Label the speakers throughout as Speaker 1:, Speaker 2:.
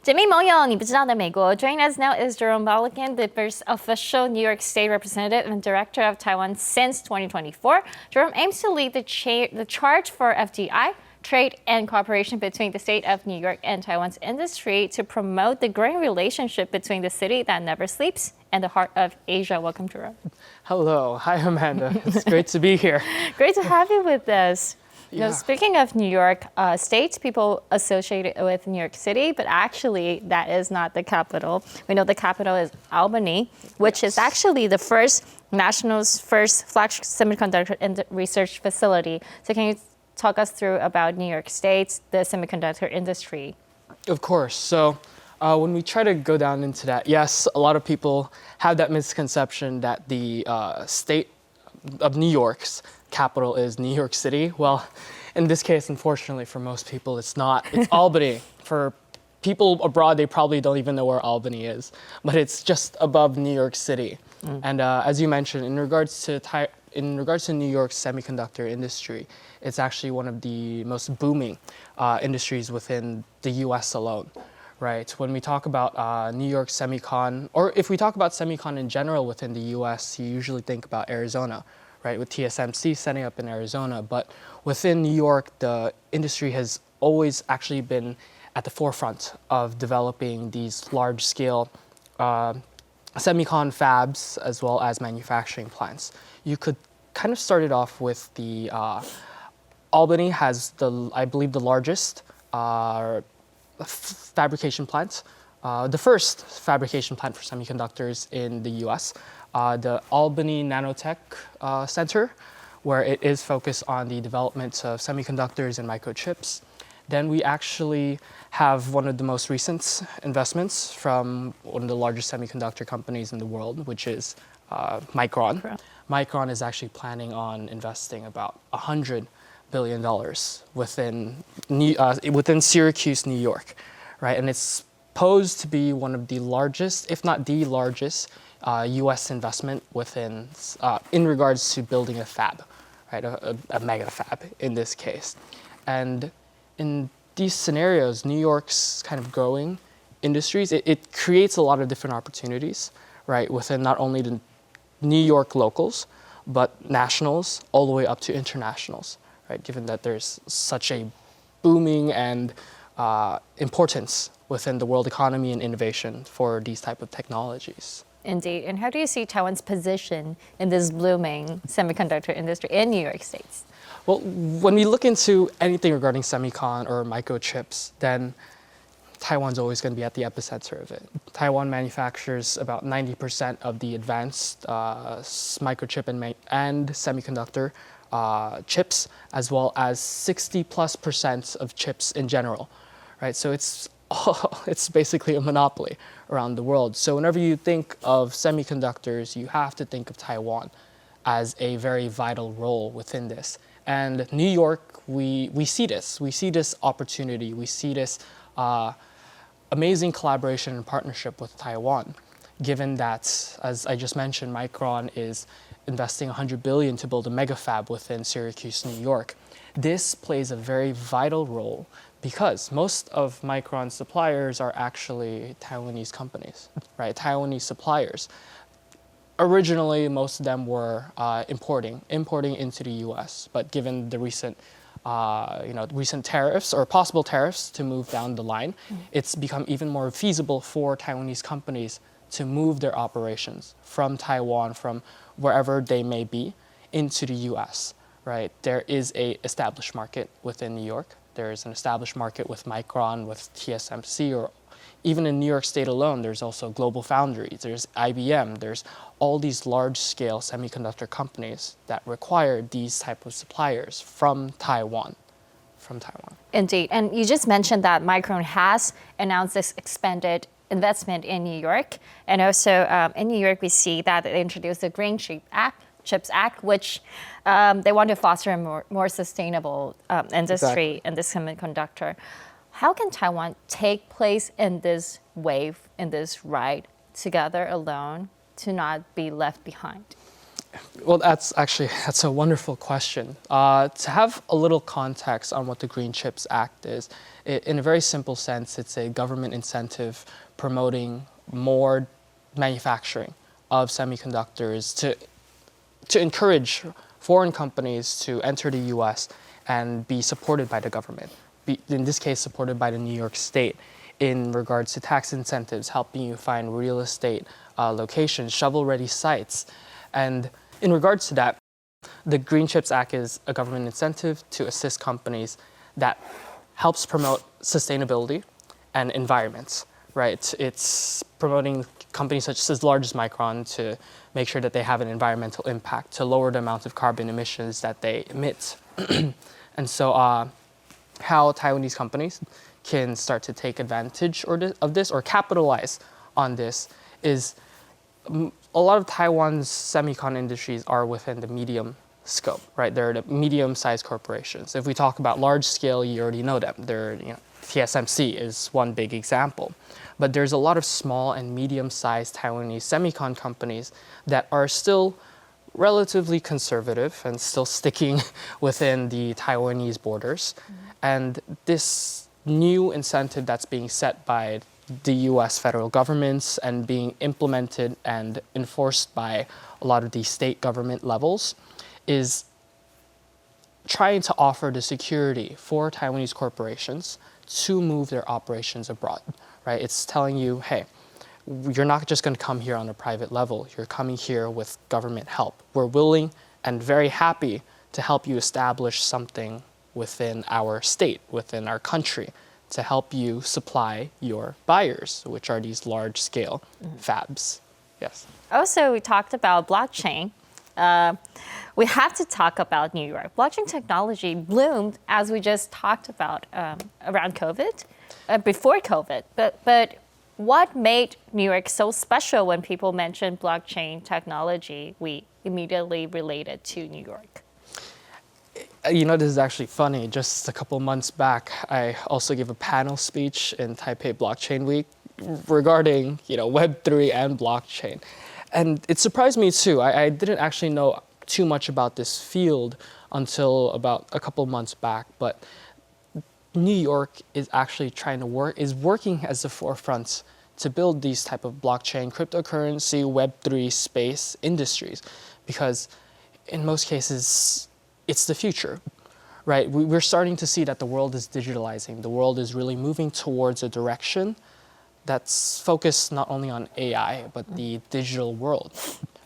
Speaker 1: 姐妹盟友，你不知道的美国。Joining us now is Jerome Balikin, the first official New York State representative and director of Taiwan since 2024. Jerome aims to lead the charge for FDI, trade and cooperation between the state of New York and Taiwan's industry to promote the growing relationship between the city that never sleeps and the heart of Asia. Welcome, Jerome.
Speaker 2: Hello. Hi, Amanda. It's great to be here.
Speaker 1: Great to have you with us.
Speaker 2: Yeah.
Speaker 1: Now, speaking of New York State, people associate it with New York City, but actually that is not the capital. We know the capital is Albany, which is actually the nation's first flagship semiconductor research facility. So can you talk us through about New York State, the semiconductor industry?
Speaker 2: Of course. So when we try to go down into that, yes, a lot of people have that misconception that the state of New York's capital is New York City. Well, in this case, unfortunately, for most people, it's not. It's Albany. For people abroad, they probably don't even know where Albany is, but it's just above New York City. And as you mentioned, in regards to New York's semiconductor industry, it's actually one of the most booming industries within the U.S. alone. Right. When we talk about New York semicon, or if we talk about semicon in general within the U.S., you usually think about Arizona, right, with TSMC setting up in Arizona. But within New York, the industry has always actually been at the forefront of developing these large-scale semicon fabs as well as manufacturing plants. You could kind of start it off with the Albany has I believe the largest fabrication plant, the first fabrication plant for semiconductors in the U.S., the Albany Nanotech Center, where it is focused on the development of semiconductors and microchips. Then we actually have one of the most recent investments from one of the largest semiconductor companies in the world, which is Micron.
Speaker 1: Correct.
Speaker 2: Micron is actually planning on investing about $100 billion within Syracuse, New York, right? And it's posed to be one of the largest, if not the largest, U.S. investment in regards to building a fab, right? A mega fab in this case. And in these scenarios, New York's kind of growing industries, it creates a lot of different opportunities, right? Within not only the New York locals, but nationals all the way up to internationals. Right, given that there's such a booming and importance within the world economy and innovation for these type of technologies.
Speaker 1: Indeed. And how do you see Taiwan's position in this blooming semiconductor industry in New York State?
Speaker 2: Well, when we look into anything regarding semicon or microchips, then Taiwan's always going to be at the epicenter of it. Taiwan manufactures about 90% of the advanced microchip and semiconductor chips, as well as 60+% of chips in general, right? So it's basically a monopoly around the world. So whenever you think of semiconductors, you have to think of Taiwan as a very vital role within this. And New York, we see this. We see this opportunity. We see this amazing collaboration and partnership with Taiwan, given that, as I just mentioned, Micron is investing $100 billion to build a mega fab within Syracuse, New York. This plays a very vital role because most of Micron's suppliers are actually Taiwanese companies, right? Taiwanese suppliers. Originally, most of them were importing into the U.S., but given the recent tariffs or possible tariffs to move down the line, it's become even more feasible for Taiwanese companies to move their operations from Taiwan, from wherever they may be, into the U.S., right? There is a established market within New York. There is an established market with Micron, with TSMC, or even in New York State alone, there's also Global Foundries, there's IBM, there's all these large-scale semiconductor companies that require these type of suppliers from Taiwan.
Speaker 1: Indeed. And you just mentioned that Micron has announced this expanded investment in New York. And also in New York, we see that they introduced the Green Chips Act, which they want to foster a more sustainable industry in the semiconductor. How can Taiwan take place in this wave, in this ride, together alone, to not be left behind?
Speaker 2: Well, that's a wonderful question. To have a little context on what the Green Chips Act is, in a very simple sense, it's a government incentive promoting more manufacturing of semiconductors to encourage foreign companies to enter the U.S. and be supported by the government. In this case, supported by the New York State in regards to tax incentives, helping you find real estate locations, shovel-ready sites. And in regards to that, the Green Chips Act is a government incentive to assist companies that helps promote sustainability and environments, right? It's promoting companies such as large as Micron to make sure that they have an environmental impact, to lower the amount of carbon emissions that they emit. And so how Taiwanese companies can start to take advantage of this or capitalize on this is a lot of Taiwan's semicon industries are within the medium scope, right? They're the medium-sized corporations. If we talk about large scale, you already know them. TSMC is one big example. But there's a lot of small and medium-sized Taiwanese semicon companies that are still relatively conservative and still sticking within the Taiwanese borders. And this new incentive that's being set by the US federal governments and being implemented and enforced by a lot of the state government levels is trying to offer the security for Taiwanese corporations to move their operations abroad, right? It's telling you, hey, you're not just going to come here on a private level. You're coming here with government help. We're willing and very happy to help you establish something within our state, within our country, to help you supply your buyers, which are these large-scale fabs. Yes.
Speaker 1: Also, we talked about blockchain. We have to talk about New York. Blockchain technology bloomed, as we just talked about, around COVID, before COVID. But what made New York so special when people mention blockchain technology? We immediately related to New York.
Speaker 2: You know, this is actually funny. Just a couple months back, I also gave a panel speech in Taipei Blockchain Week regarding, Web3 and blockchain. And it surprised me too. I didn't actually know too much about this field until about a couple months back, but New York is actually working as the forefront to build these type of blockchain, cryptocurrency, Web3 space industries, because in most cases, it's the future, right? We're starting to see that the world is digitalizing. The world is really moving towards a direction that's focused not only on AI, but the digital world,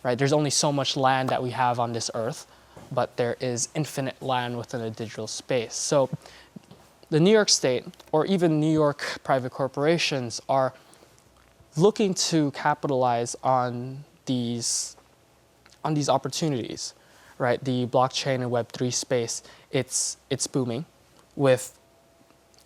Speaker 2: right? There's only so much land that we have on this earth, but there is infinite land within a digital space. So the New York State, or even New York private corporations, are looking to capitalize on these opportunities, right? The blockchain and Web3 space, it's booming,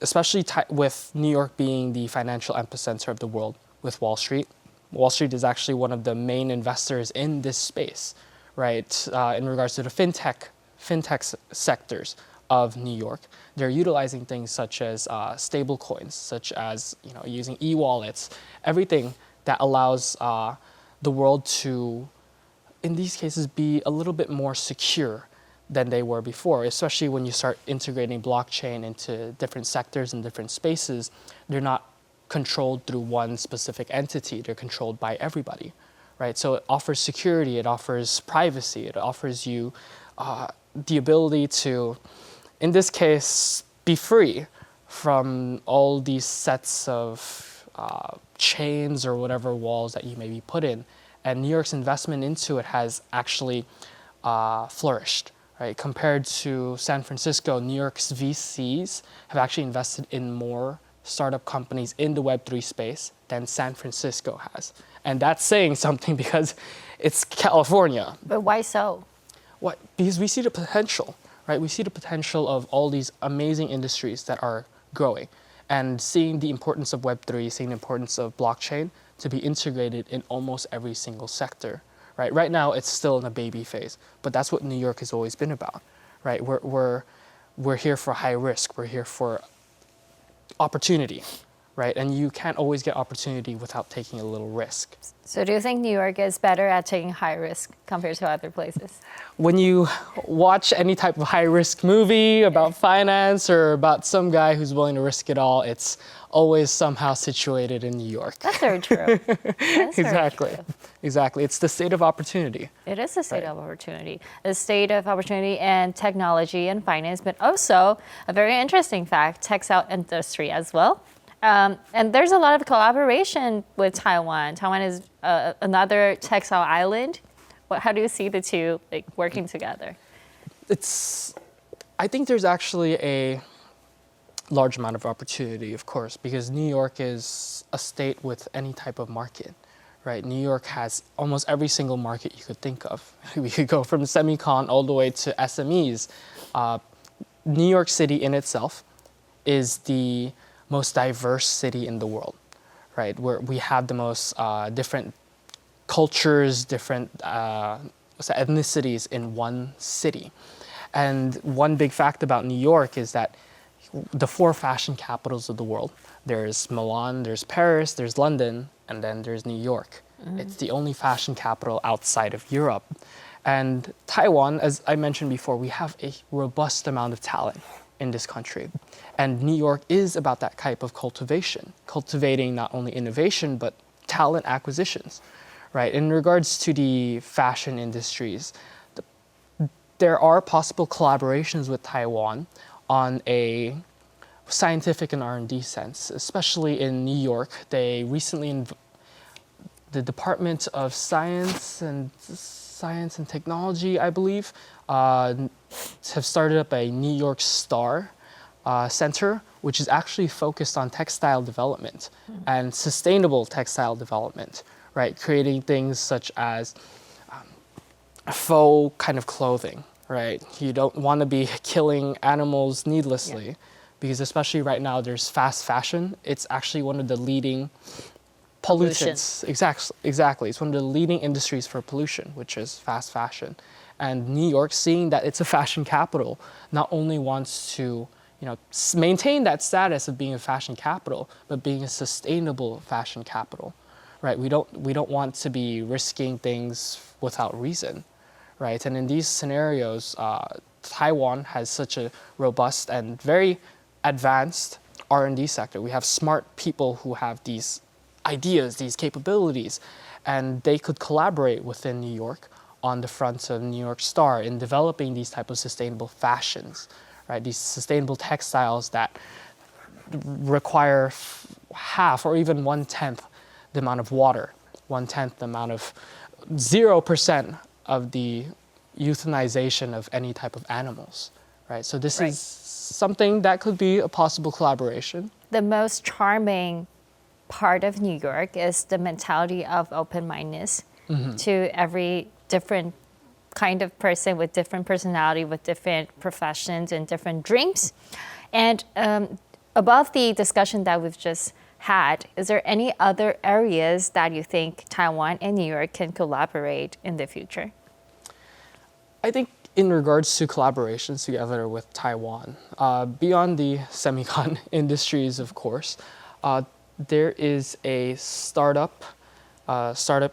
Speaker 2: especially with New York being the financial epicenter of the world with Wall Street. Wall Street is actually one of the main investors in this space, right? In regards to the fintech sectors of New York, they're utilizing things such as stable coins, such as using e-wallets, everything that allows the world to, in these cases, be a little bit more secure than they were before, especially when you start integrating blockchain into different sectors and different spaces. They're not controlled through one specific entity. They're controlled by everybody, right? So it offers security, it offers privacy, it offers you the ability to, in this case, be free from all these sets of chains or whatever walls that you may be put in. And New York's investment into it has actually flourished, right? Compared to San Francisco, New York's VCs have actually invested in more startup companies in the Web3 space than San Francisco has. And that's saying something because it's California.
Speaker 1: But why so?
Speaker 2: Because we see the potential, right? We see the potential of all these amazing industries that are growing, and seeing the importance of Web3, seeing the importance of blockchain to be integrated in almost every single sector, right? Right now, it's still in a baby phase, but that's what New York has always been about, right? We're here for high risk. We're here for opportunity, right? And you can't always get opportunity without taking a little risk.
Speaker 1: So do you think New York is better at taking high risk compared to other places?
Speaker 2: When you watch any type of high-risk movie about finance or about some guy who's willing to risk it all, it's always somehow situated in New York.
Speaker 1: That's very true. That's
Speaker 2: Exactly.
Speaker 1: Very true.
Speaker 2: Exactly. It's the state of opportunity.
Speaker 1: It is a state of opportunity. A state of opportunity in technology and finance, but also a very interesting fact, textile industry as well. And there's a lot of collaboration with Taiwan. Taiwan is another textile island. How do you see the two working together?
Speaker 2: I think there's actually a large amount of opportunity, of course, because New York is a state with any type of market, right? New York has almost every single market you could think of. We could go from semicon all the way to SMEs. New York City in itself is the most diverse city in the world, right? Where we have the most different cultures, different ethnicities in one city. And one big fact about New York is that the 4 fashion capitals of the world, there's Milan, there's Paris, there's London, and then there's New York. It's the only fashion capital outside of Europe. And Taiwan, as I mentioned before, we have a robust amount of talent in this country. And New York is about that type of cultivation, cultivating not only innovation, but talent acquisitions, right? In regards to the fashion industries, there are possible collaborations with Taiwan on a scientific and R&D sense, especially in New York. They recently, the Department of Science and Technology, I believe, have started up a New York Star Center, which is actually focused on textile development and sustainable textile development, right? Creating things such as faux kind of clothing, right? You don't want to be killing animals needlessly, because especially right now there's fast fashion. It's actually one of the leading pollutants. Exactly. It's one of the leading industries for pollution, which is fast fashion. And New York, seeing that it's a fashion capital, not only wants to maintain that status of being a fashion capital, but being a sustainable fashion capital, right? We don't want to be risking things without reason, right? And in these scenarios, Taiwan has such a robust and very advanced R&D sector. We have smart people who have these ideas, these capabilities, and they could collaborate within New York on the front of New York Star in developing these type of sustainable fashions, right? These sustainable textiles that require half or even 1/10 the amount of water, 1/10 the amount of 0% of the euthanization of any type of animals, right? So this is something that could be a possible collaboration.
Speaker 1: The most charming part of New York is the mentality of open-mindedness to every different kind of person with different personality, with different professions and different dreams. And above the discussion that we've just had, is there any other areas that you think Taiwan and New York can collaborate in the future?
Speaker 2: I think in regards to collaborations together with Taiwan, beyond the semicon industries, of course, there is a startup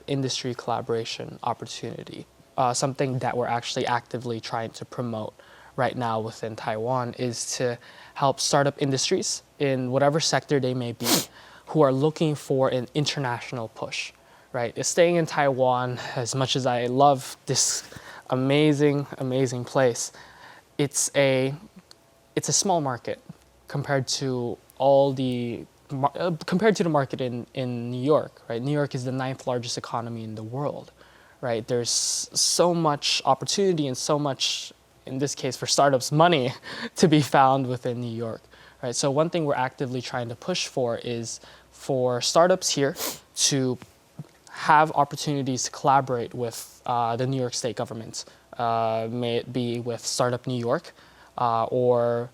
Speaker 2: industry collaboration opportunity. Something that we're actually actively trying to promote right now within Taiwan is to help startup industries in whatever sector they may be who are looking for an international push, right? Staying in Taiwan, as much as I love this amazing place, it's a small market compared to the market in New York, right? New York is the 9th largest economy in the world, right? There's so much opportunity and so much, in this case for startups, money to be found within New York, right? So one thing we're actively trying to push for is for startups here to have opportunities to collaborate with the New York State government, may it be with Startup New York or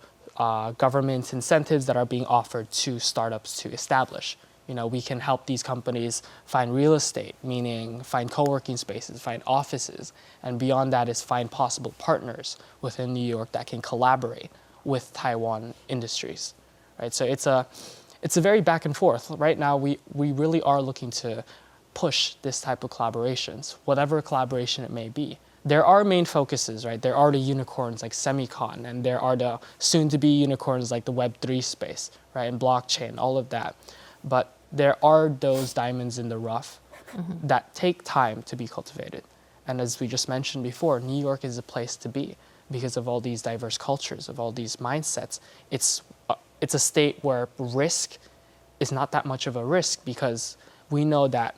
Speaker 2: government incentives that are being offered to startups to establish. We can help these companies find real estate, meaning find co-working spaces, find offices, and beyond that is find possible partners within New York that can collaborate with Taiwan industries, right? So it's a very back and forth. Right now, we really are looking to push this type of collaborations, whatever collaboration it may be. There are main focuses, right? There are the unicorns like semicon, and there are the soon-to-be unicorns like the Web3 space, right? And blockchain, all of that. But there are those diamonds in the rough that take time to be cultivated. And as we just mentioned before, New York is a place to be because of all these diverse cultures, of all these mindsets. It's a state where risk is not that much of a risk because we know that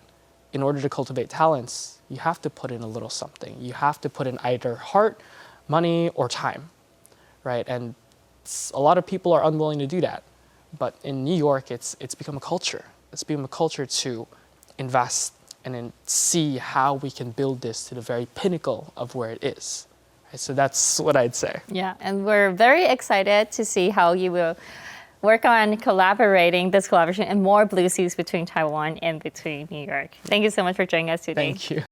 Speaker 2: in order to cultivate talents, you have to put in a little something. You have to put in either heart, money, or time, right? And a lot of people are unwilling to do that. But in New York, it's become a culture. It's become a culture to invest and then see how we can build this to the very pinnacle of where it is. Right? So that's what I'd say.
Speaker 1: Yeah, and we're very excited to see how you will work on this collaboration and more blue seas between Taiwan and between New York. Thank you so much for joining us today.
Speaker 2: Thank you.